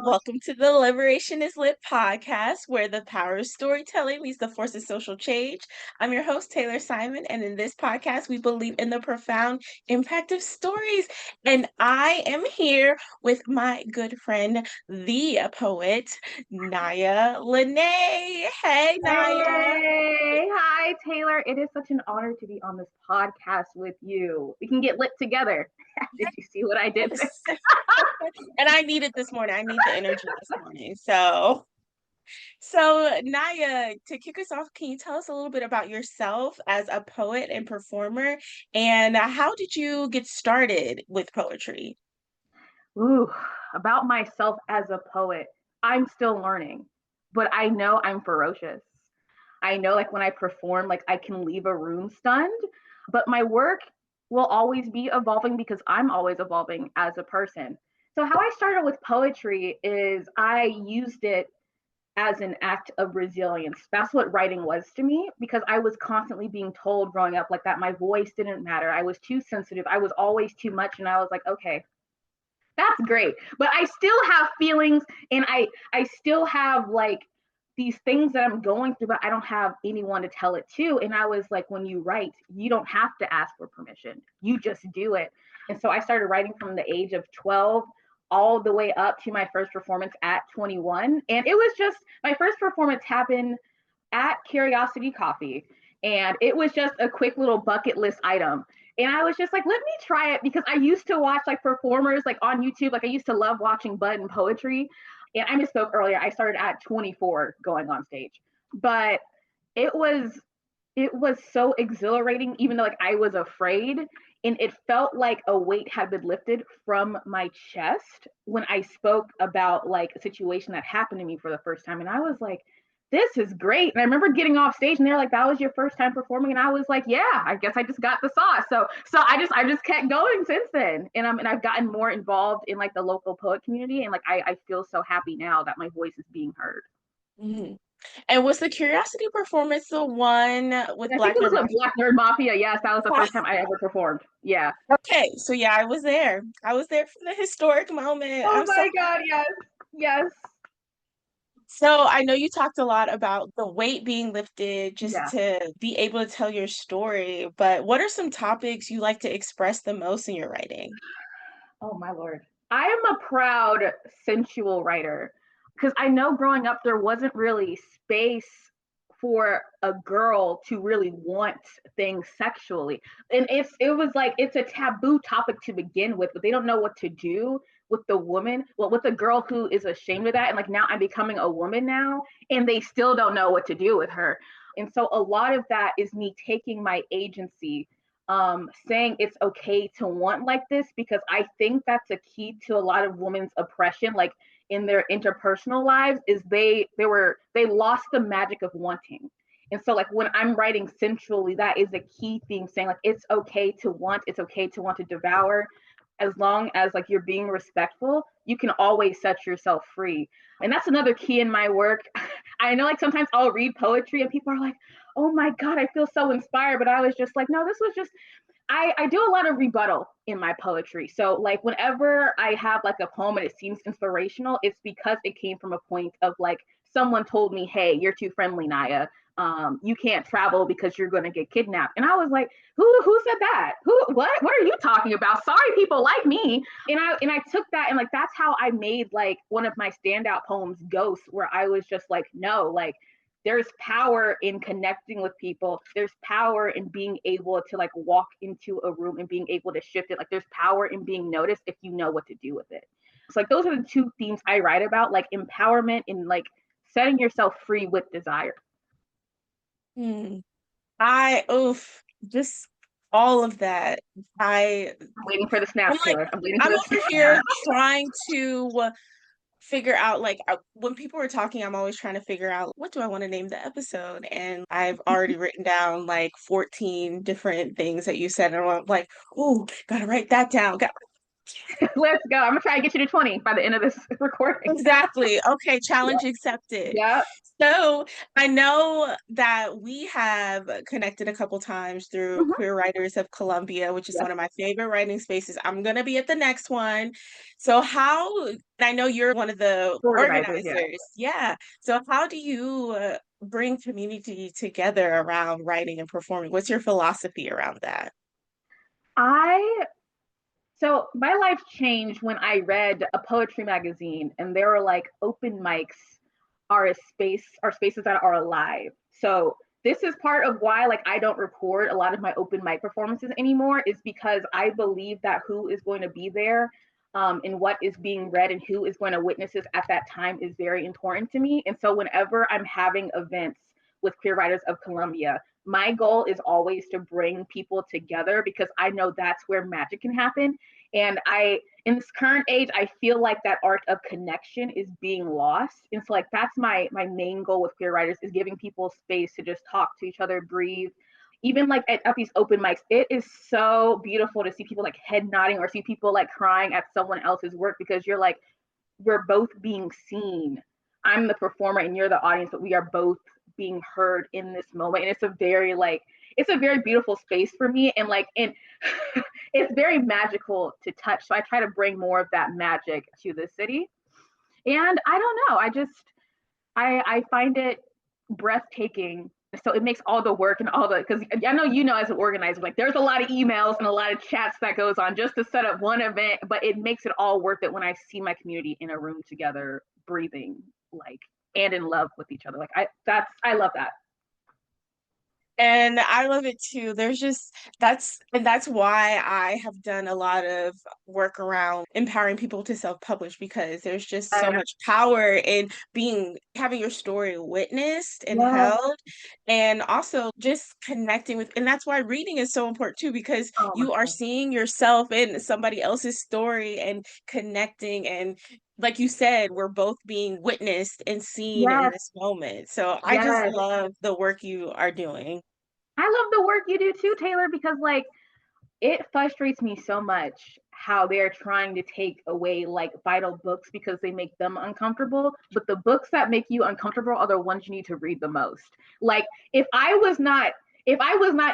Welcome to the Liberation is Lit podcast, where the power of storytelling leads the force of social change. I'm your host, Taylor Simon, and in this podcast, we believe in the profound impact of stories. And I am here with my good friend, the poet, Naya Lanai. Hey, Naya. Hey, hi, Taylor. It is such an honor to be on this podcast with you. We can get lit together. Did you see what I did there? Yes. And I need it this morning. I need the energy this morning. So, Naya, to kick us off, can you tell us a little bit about yourself as a poet and performer? And how did you get started with poetry? Ooh, about myself as a poet. I'm still learning, but I know I'm ferocious. I know, like, when I perform, like, I can leave a room stunned, but my work will always be evolving because I'm always evolving as a person. So, how I started with poetry is I used it as an act of resilience. That's what writing was to me because I was constantly being told growing up like that my voice didn't matter. I was too sensitive. I was always too much. And I was like, okay, that's great. But I still have feelings and I still have like these things that I'm going through, but I don't have anyone to tell it to. And I was like, when you write, you don't have to ask for permission. You just do it. And so I started writing from the age of 12 all the way up to my first performance at 21. And it was just my first performance happened at Curiosity Coffee. And it was just a quick little bucket list item. And I was just like, let me try it because I used to watch like performers like on YouTube. Like I used to love watching Bud and poetry. And I misspoke earlier. I started at 24 going on stage. But it was it was so exhilarating, even though like I was afraid. And it felt like a weight had been lifted from my chest when I spoke about like a situation that happened to me for the first time. And I was like, this is great. And I remember getting off stage and they're like, that was your first time performing. And I was like, yeah, I guess I just got the sauce. So I just kept going since then. And I've gotten more involved in like the local poet community. And like I feel so happy now that my voice is being heard. Mhm. And was the Curiosity performance the one with And I think Black it was Nerd a Black Nerd Mafia. Yes, that was the first Mafia? time I ever performed. Yeah. Okay, so yeah, I was there. I was there for the historic moment. Oh I'm so my God, yes. Yes. So I know you talked a lot about the weight being lifted just Yeah. to be able to tell your story, but what are some topics you like to express the most in your writing? Oh my Lord. I am a proud sensual writer because I know growing up there wasn't really space for a girl to really want things sexually. And it was like it's a taboo topic to begin with, but they don't know what to do with the woman, well, with the girl who is ashamed of that. And like now I'm becoming a woman now, and they still don't know what to do with her. And so a lot of that is me taking my agency, saying it's okay to want like this because I think that's a key to a lot of women's oppression, like in their interpersonal lives, is they lost the magic of wanting. And so like when I'm writing sensually, that is a key theme, saying like it's okay to want, it's okay to want to devour, as long as like you're being respectful, you can always set yourself free. And that's another key in my work. I know like sometimes I'll read poetry and people are like, oh my God, I feel so inspired. But I was just like, no, this was just I do a lot of rebuttal in my poetry. So like whenever I have like a poem and it seems inspirational, it's because it came from a point of like someone told me, hey, you're too friendly, Naya. You can't travel because you're going to get kidnapped. And I was like, who said that? What are you talking about? Sorry, people like me. And I took that and like that's how I made like one of my standout poems, Ghost, where I was just like, no, like there's power in connecting with people. There's power in being able to like walk into a room and being able to shift it. Like there's power in being noticed if you know what to do with it. So like those are the two themes I write about, like empowerment and like setting yourself free with desire. Hmm. Just all of that. I, I'm waiting for the I'm snap, like, Taylor. I'm waiting for I'm the over snap. here trying to figure out like when people were talking, I'm always trying to figure out what do I want to name the episode, and I've already written down like 14 different things that you said, and I'm like, oh, gotta write that down. Let's go. I'm gonna try to get you to 20 by the end of this recording. Exactly. Okay, challenge Yeah. accepted. Yeah. So I know that we have connected a couple times through Mhm. Queer Writers of Columbia, which is Yes. one of my favorite writing spaces. I'm gonna be at the next one. So how, I know you're one of the Organizers. Yeah. organizers. Yeah. So how do you bring community together around writing and performing? What's your philosophy around that? I So my life changed when I read a poetry magazine, and there were like open mics are spaces that are alive. So this is part of why like I don't record a lot of my open mic performances anymore, is because I believe that who is going to be there, and what is being read and who is going to witness this at that time is very important to me. And so whenever I'm having events with Queer Writers of Columbia, my goal is always to bring people together because I know that's where magic can happen. And in this current age, I feel like that art of connection is being lost. And so like that's my main goal with Queer Writers, is giving people space to just talk to each other, breathe. Even like at these open mics, it is so beautiful to see people like head nodding or see people like crying at someone else's work, because you're like, we're both being seen. I'm the performer and you're the audience, but we are both being heard in this moment. And it's a very beautiful space for me. And it's very magical to touch. So I try to bring more of that magic to the city. And I don't know, I find it breathtaking. So it makes all the work and all the, because I know, as an organizer, like there's a lot of emails and a lot of chats that goes on just to set up one event, but it makes it all worth it when I see my community in a room together, breathing, like, and in love with each other. Like I love that. And I love it too. That's why I have done a lot of work around empowering people to self-publish, because there's just so much power in having your story witnessed and Yes. held, and also just connecting with, and that's why reading is so important too, because Oh my you are God. seeing yourself in somebody else's story and connecting, and like you said, we're both being witnessed and seen in Yes. this moment. So I just Yes. love the work you are doing. I love the work you do too, Taylor, because like it frustrates me so much how they're trying to take away like vital books because they make them uncomfortable, but the books that make you uncomfortable are the ones you need to read the most. Like if I was not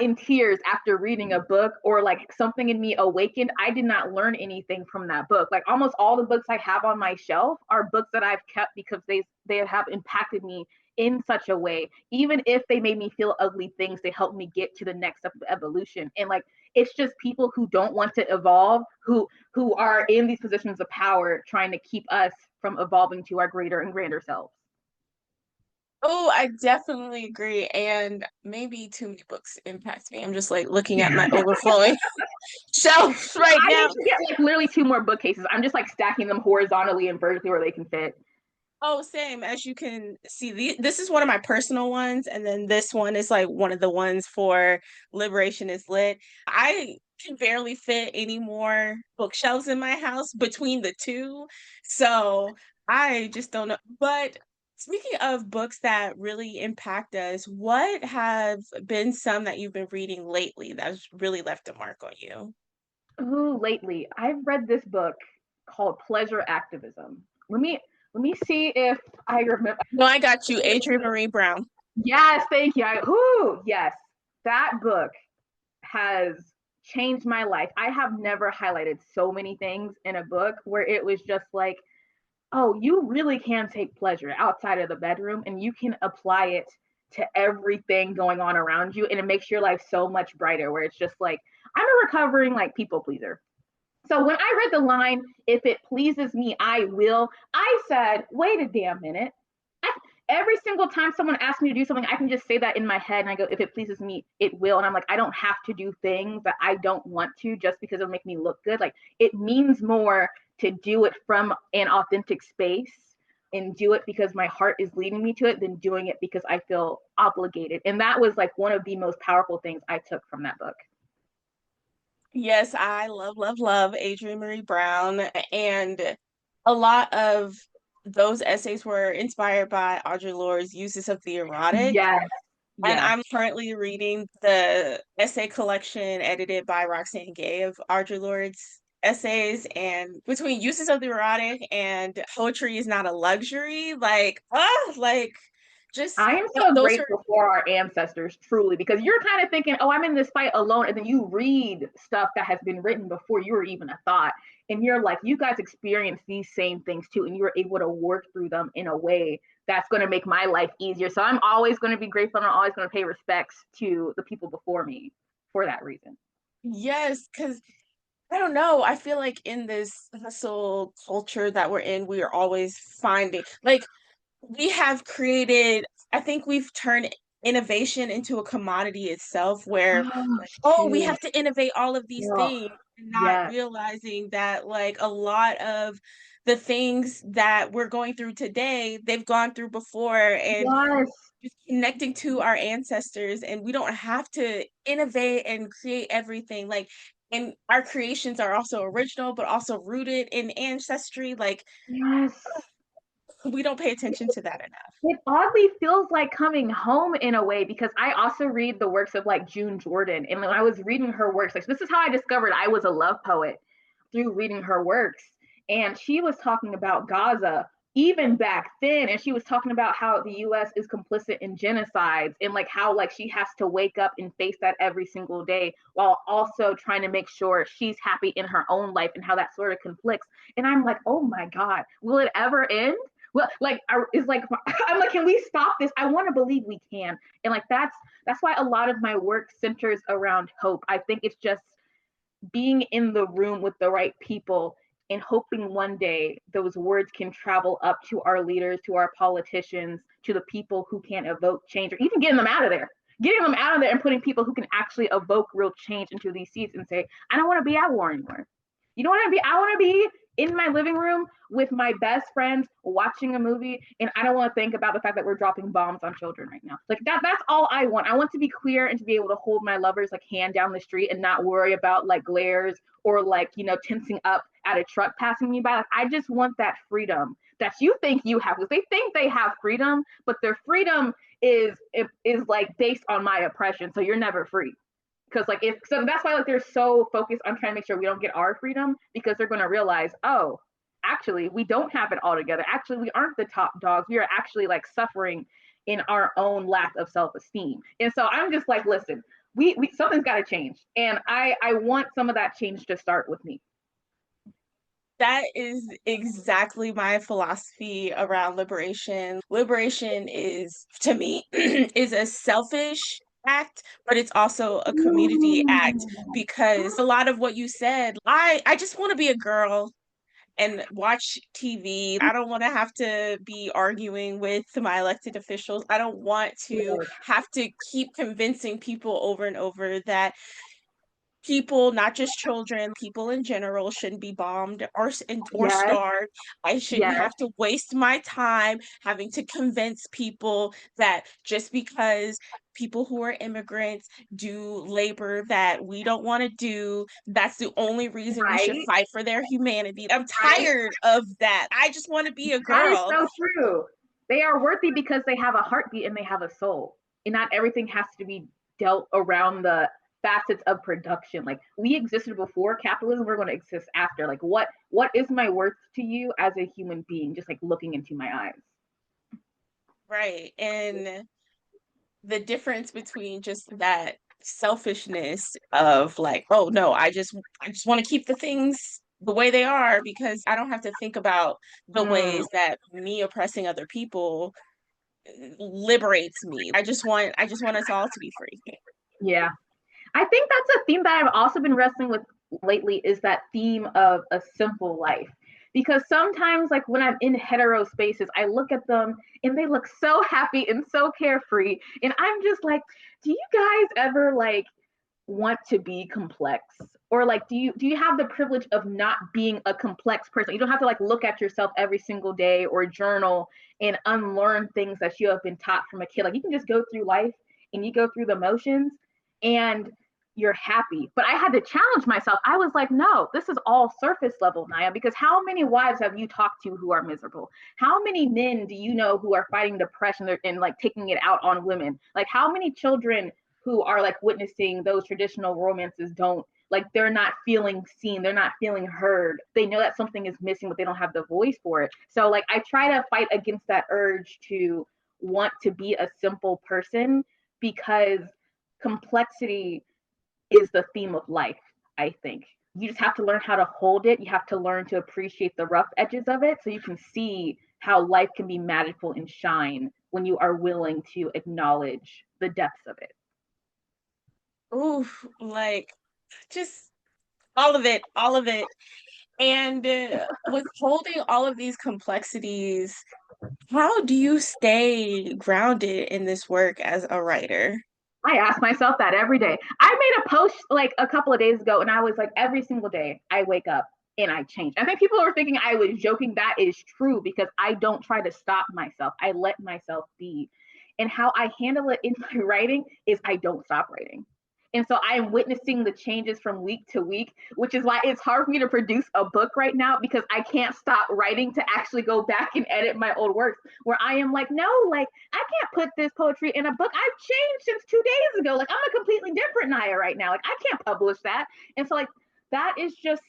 in tears after reading a book, or like something in me awakened, I did not learn anything from that book. Like almost all the books I have on my shelf are books that I've kept because they have impacted me in such a way. Even if they made me feel ugly things, they helped me get to the next step of evolution. And like it's just people who don't want to evolve, who are in these positions of power trying to keep us from evolving to our greater and grander selves. Oh, I definitely agree. And maybe too many books impact me. I'm just like looking at my I overflowing shelves right need now. to get like literally two more bookcases. I'm just like stacking them horizontally and vertically where they can fit. Oh, same. As you can see, this is one of my personal ones, and then this one is like one of the ones for Liberation is Lit. I can barely fit any more bookshelves in my house between the two, so I just don't know. But speaking of books that really impact us, what have been some that you've been reading lately that's really left a mark on you? Ooh, lately I've read this book called Pleasure Activism. Let me see if I remember. No, I got you, Adrienne Marie Brown. Yes, thank you. Yes, that book has changed my life. I have never highlighted so many things in a book where it was just like, oh, you really can take pleasure outside of the bedroom and you can apply it to everything going on around you. And it makes your life so much brighter, where it's just like, I'm a recovering like people pleaser. So when I read the line, if it pleases me, I will, I said, wait a damn minute. I, every single time someone asks me to do something, I can just say that in my head and I go, if it pleases me, it will. And I'm like, I don't have to do things that I don't want to just because it'll make me look good. Like it means more to do it from an authentic space and do it because my heart is leading me to it than doing it because I feel obligated. And that was like one of the most powerful things I took from that book. Yes, I love, love, love Adrienne Marie Brown. And a lot of those essays were inspired by Audre Lorde's uses of the erotic. Yes. And Yes. I'm currently reading the essay collection edited by Roxane Gay of Audre Lorde's essays, and between uses of the erotic and poetry is not a luxury, like, ah, like just I am so those are grateful for our ancestors, truly, because you're kind of thinking, oh, I'm in this fight alone. And then you read stuff that has been written before you were even a thought. And you're like, you guys experience these same things too. And you're able to work through them in a way that's going to make my life easier. So I'm always going to be grateful, and I'm always going to pay respects to the people before me for that reason. yes, because I don't know. I feel like in this hustle culture that we're in, we are always finding like we have created, I think we've turned innovation into a commodity itself where Oh, like, oh, we shoot. have to innovate all of these Oh, things and not yes. realizing that like a lot of the things that we're going through today, they've gone through before, and Yes. just connecting to our ancestors, and we don't have to innovate and create everything like, and our creations are also original but also rooted in ancestry, like Yes. we don't pay attention to that enough. It oddly feels like coming home in a way, because I also read the works of like June Jordan. And when I was reading her works, like this is how I discovered I was a love poet, through reading her works. And she was talking about Gaza even back then. And she was talking about how the US is complicit in genocides, and like how like she has to wake up and face that every single day while also trying to make sure she's happy in her own life, and how that sort of conflicts. And I'm like, oh my God, will it ever end? Well, like it's like I'm like, can we stop this? I want to believe we can. And like that's why a lot of my work centers around hope. I think it's just being in the room with the right people and hoping one day those words can travel up to our leaders, to our politicians, to the people who can evoke change, or even getting them out of there. Getting them out of there and putting people who can actually evoke real change into these seats and say, I don't want to be at war anymore. You know what I mean? I want to be in my living room with my best friends watching a movie, and I don't want to think about the fact that we're dropping bombs on children right now. Like that's all I want. I want to be queer and to be able to hold my lover's like hand down the street and not worry about like glares or like, you know, tensing up at a truck passing me by. Like I just want that freedom that you think you have, because they think they have freedom, but their freedom is like based on my oppression. So you're never free, because like if so that's why like they're so focused on trying to make sure we don't get our freedom, because they're going to realize, oh, actually we don't have it all together, actually we aren't the top dogs, we are actually like suffering in our own lack of self-esteem. And so I'm just like, listen, we something's got to change, and I want some of that change to start with me. That is exactly my philosophy around liberation. Liberation is, to me, is a selfish act, but it's also a community act Ooh. because a lot of what you said, I just want to be a girl and watch TV. I don't want to have to be arguing with my elected officials. I don't want to have to keep convincing people over and over that people, not just children, people in general shouldn't be bombed or Yes, starved. I shouldn't yes, have to waste my time having to convince people that just because people who are immigrants do labor that we don't want to do, that's the only reason we should right, fight for their humanity. I'm right. tired of that. I just want to be a That is girl. so true. They are worthy because they have a heartbeat and they have a soul. And not everything has to be dealt around the facets of production. Like we existed before capitalism, we're going to exist after. Like what is my worth to you as a human being? Just like looking into my eyes. Right. And the difference between just that selfishness of like, oh no, I just want to keep the things the way they are because I don't have to think about the Mm, ways that me oppressing other people liberates me. I just want us all to be free. yeah. I think that's a theme that I've also been wrestling with lately, is that theme of a simple life. Because sometimes, like when I'm in hetero spaces, I look at them and they look so happy and so carefree. And I'm just like, do you guys ever like want to be complex? Or like do you have the privilege of not being a complex person? You don't have to like look at yourself every single day or journal and unlearn things that you have been taught from a kid. Like you can just go through life and you go through the motions and you're happy. But I had to challenge myself. I was like, no, this is all surface level, Naya, because how many wives have you talked to who are miserable? How many men do you know who are fighting depression and like taking it out on women? Like how many children who are like witnessing those traditional romances don't Like they're not feeling seen, they're not feeling heard. They know that something is missing, but they don't have the voice for it. So like I try to fight against that urge to want to be a simple person, because complexity is the theme of life, I think. You just have to learn how to hold it. You have to learn to appreciate the rough edges of it so you can see how life can be magical and shine when you are willing to acknowledge the depths of it. Oof, like just all of it, all of it. And with holding all of these complexities, how do you stay grounded in this work as a writer? I ask myself that every day. I made a post like a couple of days ago, and I was like, every single day I wake up and I change. I think people are thinking I was joking. That is true, because I don't try to stop myself. I let myself be. And how I handle it in my writing is I don't stop writing. And so I am witnessing the changes from week to week, which is why it's hard for me to produce a book right now, because I can't stop writing to actually go back and edit my old works, where I am like, no, like I can't put this poetry in a book. I've changed since 2 days ago. Like I'm a completely different Naya right now. Like I can't publish that. And so like that is just,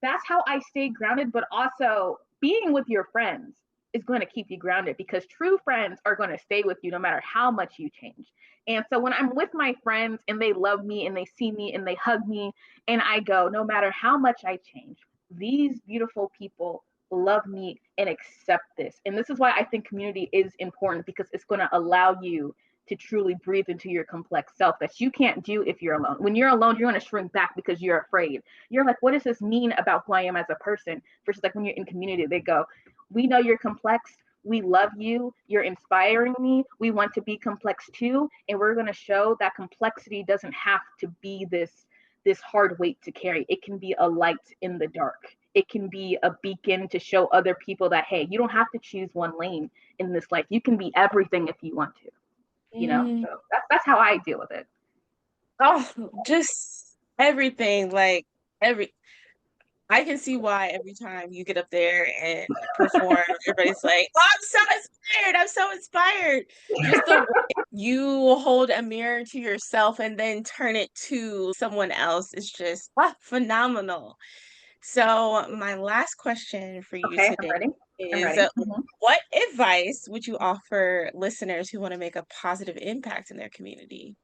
that's how I stay grounded. But also being with your friends is going to keep you grounded, because true friends are going to stay with you no matter how much you change. And so when I'm with my friends and they love me and they see me and they hug me, and I go, no matter how much I change, these beautiful people love me and accept this. And this is why I think community is important, because it's going to allow you to truly breathe into your complex self that you can't do if you're alone. When you're alone, you're going to shrink back because you're afraid. You're like, what does this mean about who I am as a person? Versus like when you're in community, they go, we know you're complex. We love you. You're inspiring me. We want to be complex too. And we're going to show that complexity doesn't have to be this hard weight to carry. It can be a light in the dark. It can be a beacon to show other people that, hey, you don't have to choose one lane in this life. You can be everything if you want to, you know? Mm, So that's how I deal with it. oh, just everything, like every I can see why every time you get up there and perform, everybody's like, "Oh, I'm so inspired! I'm so inspired!" Just the way you hold a mirror to yourself and then turn it to someone else is just phenomenal. So, my last question for you Okay, I'm today ready. I'm is ready. Mm-hmm. what advice would you offer listeners who want to make a positive impact in their community?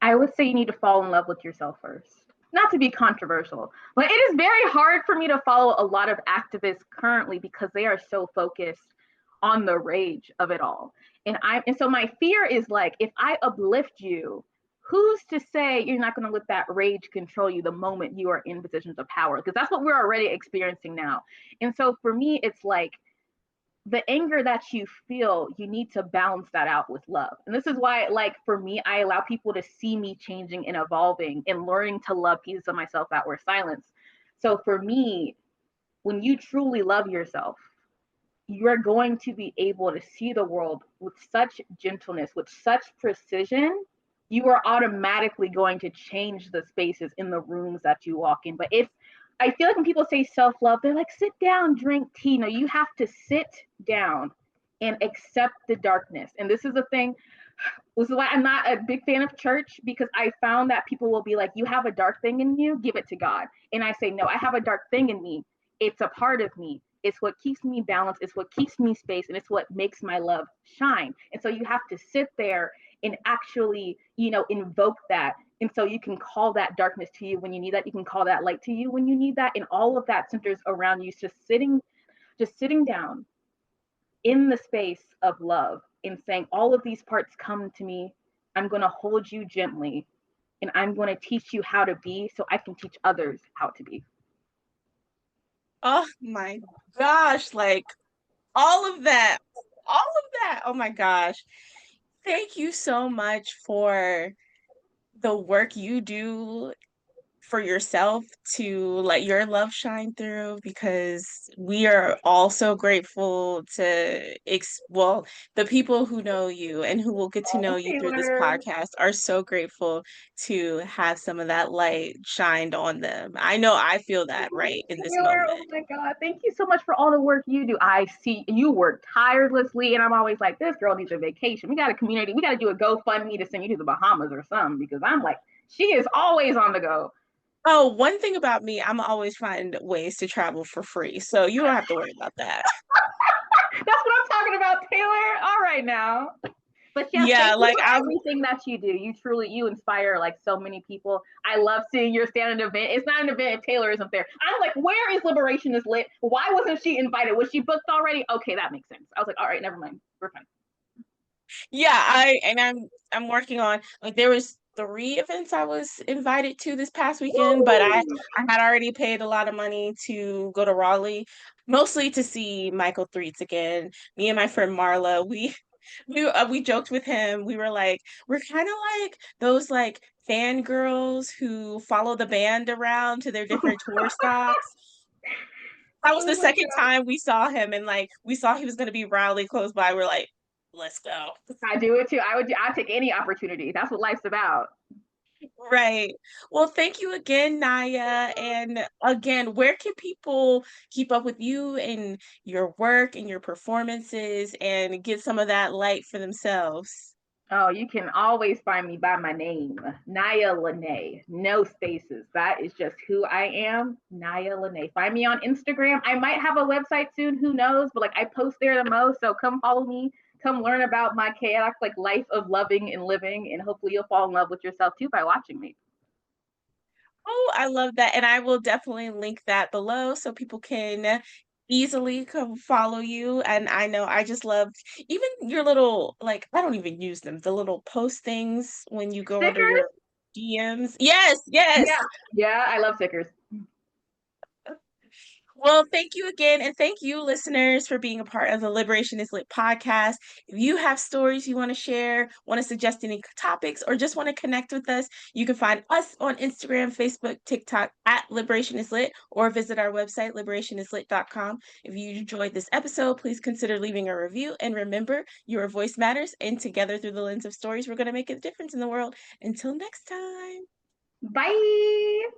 I would say you need to fall in love with yourself first. Not to be controversial, but it is very hard for me to follow a lot of activists currently because they are so focused on the rage of it all. And so my fear is like, if I uplift you, who's to say you're not going to let that rage control you the moment you are in positions of power? Because that's what we're already experiencing now. And so for me, it's like the anger that you feel, you need to balance that out with love. And this is why, like, for me, I allow people to see me changing and evolving and learning to love pieces of myself that were silenced. So for me, when you truly love yourself, you're going to be able to see the world with such gentleness, with such precision. You are automatically going to change the spaces in the rooms that you walk in. But if I feel like when people say self love, they're like, sit down, drink tea. No, you have to sit down and accept the darkness. And this is the thing. This is why I'm not a big fan of church, because I found that people will be like, you have a dark thing in you, give it to God. And I say, no, I have a dark thing in me. It's a part of me. It's what keeps me balanced. It's what keeps me space. And it's what makes my love shine. And so you have to sit there and actually, invoke that. And so you can call that darkness to you when you need that. You can call that light to you when you need that. And all of that centers around you just sitting down in the space of love and saying, all of these parts come to me. I'm going to hold you gently, and I'm going to teach you how to be so I can teach others how to be. Oh my gosh, like all of that, all of that. Oh my gosh. Thank you so much for the work you do for yourself to let your love shine through because we are all so grateful to well, the people who know you and who will get to know Oh, you through this Taylor. podcast are so grateful to have some of that light shined on them. I know I feel that right in this Taylor, moment. oh my God. Thank you so much for all the work you do. I see you work tirelessly, and I'm always like, this girl needs a vacation. We got a community. We got to do a GoFundMe to send you to the Bahamas or something because I'm like, she is always on the go. Oh, one thing about me, I'm always find ways to travel for free. So you don't have to worry about that. That's what I'm talking about, Taylor. All right now. But yes, Yeah, thank you like for I'm everything that you do. You inspire like so many people. I love seeing your stand-up event. It's not an event if Taylor isn't there. I'm like, where is Liberation is Lit? Why wasn't she invited? Was she booked already? Okay, that makes sense. I was like, all right, never mind. We're fine. yeah, I'm working on like there was three events I was invited to this past weekend, but Woo! I had already paid a lot of money to go to Raleigh, mostly to see Michael Threets again. Me and my friend Marla, we joked with him. We were like, we're kind of like those like fangirls who follow the band around to their different tour stops. That was Oh the my second God. time we saw him, and like we saw he was gonna be Rowley close by. We're like, let's go. I do it too. I'd take any opportunity. That's what life's about. Right. Well, thank you again, Naya. And again, where can people keep up with you and your work and your performances and get some of that light for themselves? Oh, you can always find me by my name, Naya Lanai. No spaces. That is just who I am, Naya Lanai. Find me on Instagram. I might have a website soon. Who knows? But like I post there the most. So come follow me. Come learn about my chaotic like life of loving and living, and hopefully you'll fall in love with yourself too by watching me. Oh, I love that. And I will definitely link that below so people can easily come follow you. And I know I just loved even your little, like, I don't even use them, the little post things when you go under Stickers? your DMs. Yes, yes. Yeah, yeah. I love stickers. Well, thank you again. And thank you, listeners, for being a part of the Liberation is Lit podcast. If you have stories you want to share, want to suggest any topics, or just want to connect with us, you can find us on Instagram, Facebook, TikTok at Liberation is Lit, or visit our website, liberationislit.com. If you enjoyed this episode, please consider leaving a review. And remember, your voice matters. And together, through the lens of stories, we're going to make a difference in the world. Until next time. Bye.